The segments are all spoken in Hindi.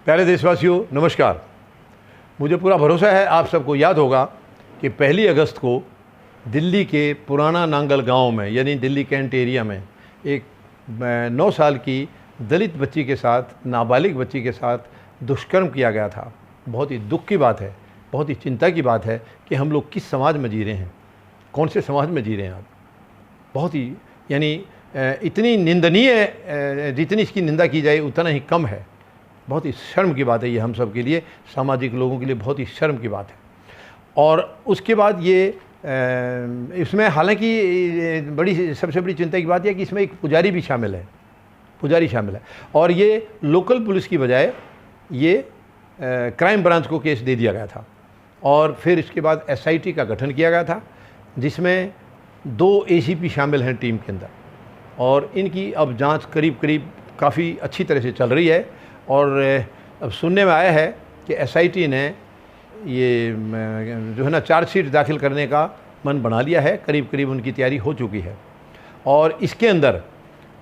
प्यारे देशवासियों, नमस्कार। मुझे पूरा भरोसा है आप सबको याद होगा कि 1 अगस्त को दिल्ली के पुराना नांगल गांव में, यानी दिल्ली कैंट एरिया में, एक 9 साल की दलित बच्ची के साथ, नाबालिग बच्ची के साथ दुष्कर्म किया गया था। बहुत ही दुख की बात है, बहुत ही चिंता की बात है कि हम लोग किस समाज में जी रहे हैं, कौन से समाज में जी रहे हैं आप। बहुत ही यानी इतनी निंदनीय, जितनी इसकी निंदा की जाए उतना ही कम है। बहुत ही शर्म की बात है ये हम सब के लिए, सामाजिक लोगों के लिए बहुत ही शर्म की बात है। और उसके बाद ये इसमें हालांकि सबसे बड़ी चिंता की बात यह है कि इसमें एक पुजारी भी शामिल है, और ये लोकल पुलिस की बजाय ये क्राइम ब्रांच को केस दे दिया गया था। और फिर इसके बाद SIT का गठन किया गया था, जिसमें 2 ACP शामिल हैं टीम के अंदर, और इनकी अब जांच करीब काफ़ी अच्छी तरह से चल रही है। और अब सुनने में आया है कि SIT ने ये जो है ना चार्जशीट दाखिल करने का मन बना लिया है, करीब उनकी तैयारी हो चुकी है। और इसके अंदर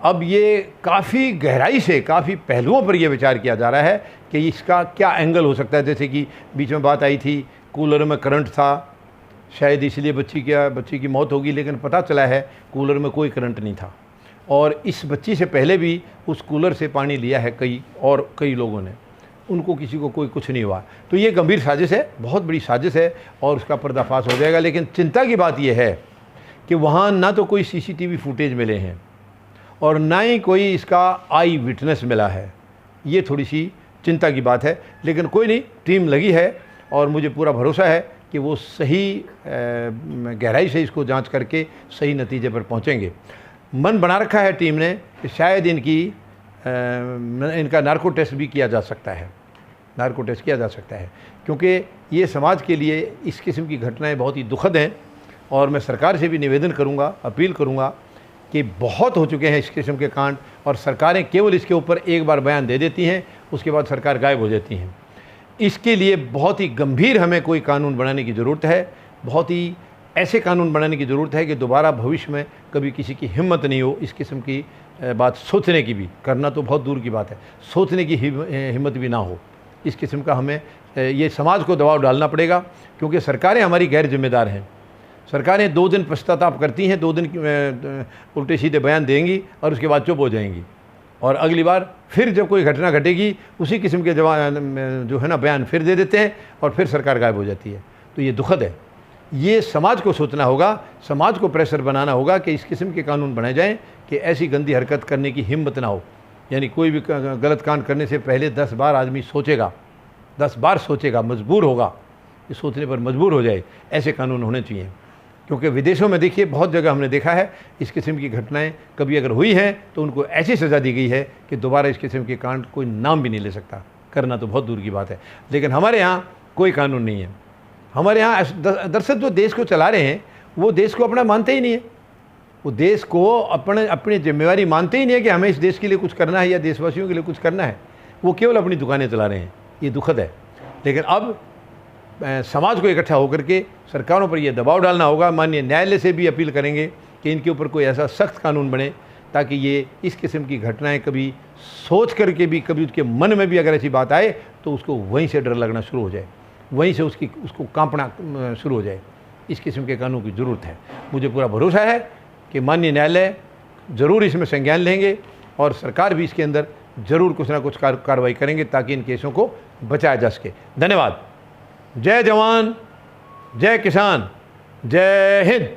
अब ये काफ़ी गहराई से, काफ़ी पहलुओं पर यह विचार किया जा रहा है कि इसका क्या एंगल हो सकता है। जैसे कि बीच में बात आई थी कूलर में करंट था, शायद इसलिए बच्ची की मौत होगी, लेकिन पता चला है कूलर में कोई करंट नहीं था। और इस बच्ची से पहले भी उस कूलर से पानी लिया है कई लोगों ने, उनको किसी को कुछ नहीं हुआ। तो ये गंभीर साजिश है, बहुत बड़ी साजिश है, और उसका पर्दाफाश हो जाएगा। लेकिन चिंता की बात यह है कि वहाँ ना तो कोई CCTV फुटेज मिले हैं और ना ही कोई इसका आई विटनेस मिला है। ये थोड़ी सी चिंता की बात है, लेकिन कोई नहीं, टीम लगी है और मुझे पूरा भरोसा है कि वो सही गहराई से इसको जांच करके सही नतीजे पर पहुंचेंगे। मन बना रखा है टीम ने कि शायद इनका नार्को टेस्ट भी किया जा सकता है, क्योंकि ये समाज के लिए इस किस्म की घटनाएं बहुत ही दुखद हैं। और मैं सरकार से भी निवेदन करूंगा, अपील करूंगा कि बहुत हो चुके हैं इस किस्म के कांड, और सरकारें केवल इसके ऊपर एक बार बयान दे देती हैं, उसके बाद सरकार गायब हो जाती हैं। इसके लिए बहुत ही गंभीर हमें कोई कानून बनाने की ज़रूरत है, बहुत ही ऐसे कानून बनाने की ज़रूरत है कि दोबारा भविष्य में कभी किसी की हिम्मत नहीं हो इस किस्म की बात सोचने की भी, करना तो बहुत दूर की बात है, सोचने की हिम्मत भी ना हो इस किस्म का। हमें ये समाज को दबाव डालना पड़ेगा, क्योंकि सरकारें हमारी गैर जिम्मेदार हैं। सरकारें 2 दिन पश्चाताप करती हैं, 2 दिन उल्टे सीधे बयान देंगी और उसके बाद चुप हो जाएंगी, और अगली बार फिर जब कोई घटना घटेगी उसी किस्म के जो है ना बयान फिर दे देते हैं और फिर सरकार गायब हो जाती है। तो ये दुखद है। ये समाज को सोचना होगा, समाज को प्रेशर बनाना होगा कि इस किस्म के कानून बनाए जाएं कि ऐसी गंदी हरकत करने की हिम्मत ना हो। यानी कोई भी गलत कांड करने से पहले 10 बार आदमी सोचेगा, 10 बार सोचेगा, मजबूर होगा, ये सोचने पर मजबूर हो जाए। ऐसे कानून होने चाहिए, क्योंकि विदेशों में देखिए बहुत जगह हमने देखा है इस किस्म की घटनाएं कभी अगर हुई हैं तो उनको ऐसी सज़ा दी गई है कि दोबारा इस किस्म के कांड कोई नाम भी नहीं ले सकता। करना तो बहुत दूर की बात है, लेकिन हमारे यहाँ कोई कानून नहीं है। हमारे यहाँ दरअसल जो देश को चला रहे हैं वो देश को अपना मानते ही नहीं है, वो देश को अपनी जिम्मेवारी मानते ही नहीं है कि हमें इस देश के लिए कुछ करना है या देशवासियों के लिए कुछ करना है। वो केवल अपनी दुकानें चला रहे हैं, ये दुखद है। लेकिन अब समाज को इकट्ठा होकर के सरकारों पर यह दबाव डालना होगा। माननीय न्यायालय से भी अपील करेंगे कि इनके ऊपर कोई ऐसा सख्त कानून बने ताकि ये इस किस्म की घटनाएं कभी सोच करके भी, कभी उसके मन में भी अगर ऐसी बात आए तो उसको वहीं से डर लगना शुरू हो जाए, वहीं से उसको कांपना शुरू हो जाए। इस किस्म के कानून की ज़रूरत है। मुझे पूरा भरोसा है कि माननीय न्यायालय ज़रूर इसमें संज्ञान लेंगे और सरकार भी इसके अंदर ज़रूर कुछ ना कुछ कार्रवाई करेंगे ताकि इन केसों को बचाया जा सके। धन्यवाद। जय जवान, जय किसान, जय हिंद।